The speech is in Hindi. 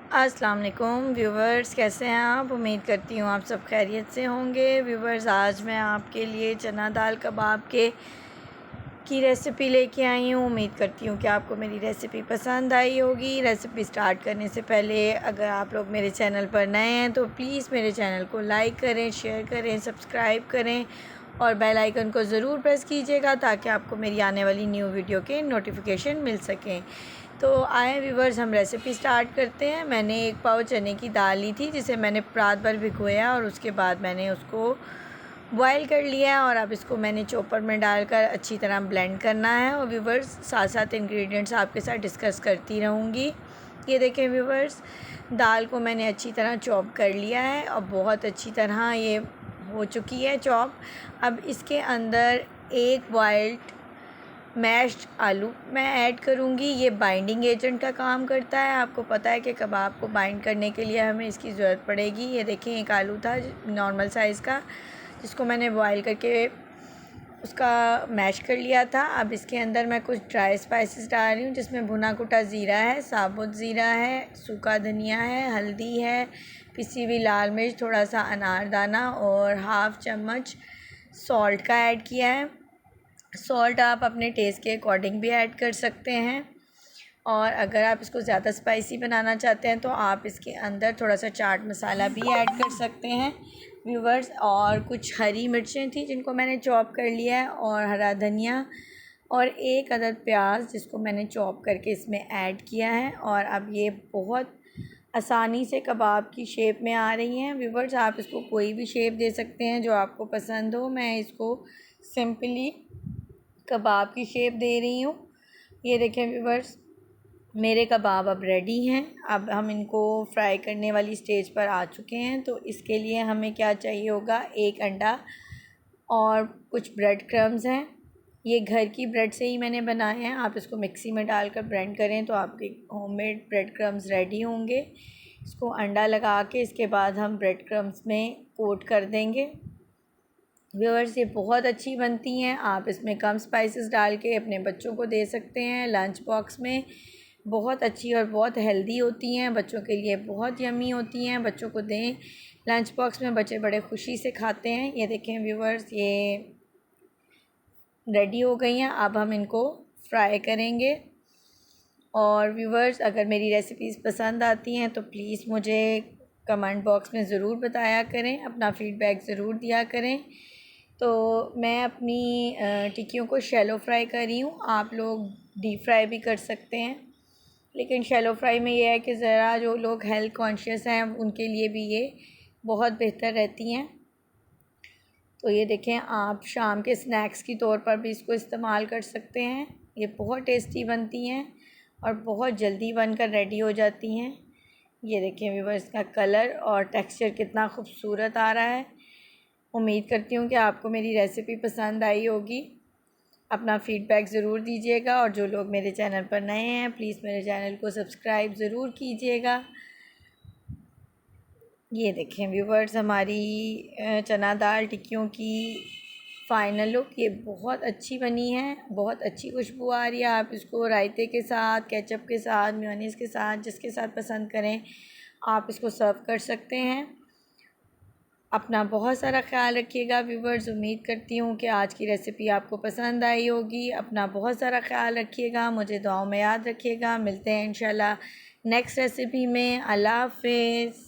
अस्सलाम वालेकुम व्यूवर्स, कैसे हैं आप। उम्मीद करती हूँ आप सब खैरियत से होंगे। व्यूवर्स, आज मैं आपके लिए चना दाल कबाब की रेसिपी लेके आई हूँ। उम्मीद करती हूँ कि आपको मेरी रेसिपी पसंद आई होगी। रेसिपी स्टार्ट करने से पहले अगर आप लोग मेरे चैनल पर नए हैं तो प्लीज़ मेरे चैनल को लाइक करें, शेयर करें, सब्सक्राइब करें और बेल आइकन को ज़रूर प्रेस कीजिएगा ताकि आपको मेरी आने वाली न्यू वीडियो के नोटिफिकेशन मिल सकें। तो आए व्यूवर्स, हम रेसिपी स्टार्ट करते हैं। मैंने 1 पाव चने की दाल ली थी जिसे मैंने रात भर भिगोया और उसके बाद मैंने उसको बॉयल कर लिया है और अब इसको मैंने चॉपर में डालकर अच्छी तरह ब्लेंड करना है। और व्यूवर्स, साथ साथ इंग्रेडिएंट्स आपके साथ डिस्कस करती रहूँगी। ये देखें व्यूवर्स, दाल को मैंने अच्छी तरह चॉप कर लिया है और बहुत अच्छी तरह ये हो चुकी है चॉप। अब इसके अंदर 1 बॉइल्ड मैश्ड आलू मैं ऐड करूँगी। ये बाइंडिंग एजेंट का काम करता है। आपको पता है कि कबाब को बाइंड करने के लिए हमें इसकी ज़रूरत पड़ेगी। ये देखें, 1 आलू था नॉर्मल साइज़ का जिसको मैंने बॉयल करके उसका मैश कर लिया था। अब इसके अंदर मैं कुछ ड्राई स्पाइसेस डाल रही हूँ जिसमें भुना कुटा ज़ीरा है, साबुत ज़ीरा है, सूखा धनिया है, हल्दी है, पिसी हुई लाल मिर्च, थोड़ा सा अनारदाना और हाफ़ चम्मच सॉल्ट का ऐड किया है। सॉल्ट आप अपने टेस्ट के अकॉर्डिंग भी ऐड कर सकते हैं और अगर आप इसको ज़्यादा स्पाइसी बनाना चाहते हैं तो आप इसके अंदर थोड़ा सा चाट मसाला भी ऐड कर सकते हैं व्यूवर्स। और कुछ हरी मिर्चें थी जिनको मैंने चॉप कर लिया है और हरा धनिया और 1 अदद प्याज जिसको मैंने चॉप करके इसमें ऐड किया है। और अब ये बहुत आसानी से कबाब की शेप में आ रही हैं व्यूवर्स। आप इसको कोई भी शेप दे सकते हैं जो आपको पसंद हो। मैं इसको सिंपली कबाब की शेप दे रही हूँ। ये देखें व्यूवर्स, मेरे कबाब अब रेडी हैं। अब हम इनको फ्राई करने वाली स्टेज पर आ चुके हैं। तो इसके लिए हमें क्या चाहिए होगा, 1 अंडा और कुछ ब्रेड क्रम्स हैं। ये घर की ब्रेड से ही मैंने बनाए हैं। आप इसको मिक्सी में डालकर ब्लेंड करें तो आपके होममेड ब्रेड क्रम्स रेडी होंगे। इसको अंडा लगा के इसके बाद हम ब्रेड क्रम्स में कोट कर देंगे। व्यूअर्स, ये बहुत अच्छी बनती हैं। आप इसमें कम स्पाइसेस डाल के अपने बच्चों को दे सकते हैं लंच बॉक्स में। बहुत अच्छी और बहुत हेल्दी होती हैं, बच्चों के लिए बहुत यम्मी होती हैं। बच्चों को दें लंच बॉक्स में, बच्चे बड़े खुशी से खाते हैं। ये देखें व्यूअर्स, ये रेडी हो गई हैं। अब हम इनको फ्राई करेंगे। और व्यूअर्स, अगर मेरी रेसिपीज़ पसंद आती हैं तो प्लीज़ मुझे कमेंट बॉक्स में ज़रूर बताया करें, अपना फ़ीडबैक ज़रूर दिया करें। तो मैं अपनी टिक्कियों को शैलो फ्राई कर रही हूँ। आप लोग डीप फ्राई भी कर सकते हैं, लेकिन शैलो फ्राई में ये है कि ज़रा जो लोग हेल्थ कॉन्शियस हैं उनके लिए भी ये बहुत बेहतर रहती हैं। तो ये देखें, आप शाम के स्नैक्स की तौर पर भी इसको इस्तेमाल कर सकते हैं। ये बहुत टेस्टी बनती हैं और बहुत जल्दी बनकर रेडी हो जाती हैं। ये देखें व्यूअर्स, इसका कलर और टेक्सचर कितना खूबसूरत आ रहा है। उम्मीद करती हूँ कि आपको मेरी रेसिपी पसंद आई होगी। अपना फ़ीडबैक ज़रूर दीजिएगा और जो लोग मेरे चैनल पर नए हैं प्लीज़ मेरे चैनल को सब्सक्राइब ज़रूर कीजिएगा। ये देखें व्यूवर्स, हमारी चना दाल टिक्कियों की फ़ाइनल लुक ये बहुत अच्छी बनी है। बहुत अच्छी खुशबू आ रही है। आप इसको रायते के साथ, केचप के साथ, मेयोनीज़ के साथ, जिसके साथ पसंद करें आप इसको सर्व कर सकते हैं। अपना बहुत सारा ख्याल रखिएगा व्यूवर्स। उम्मीद करती हूँ कि आज की रेसिपी आपको पसंद आई होगी। अपना बहुत सारा ख्याल रखिएगा, मुझे दुआओं में याद रखिएगा। मिलते हैं इंशाल्लाह नेक्स्ट रेसिपी में। अल्लाह हाफ़िज़।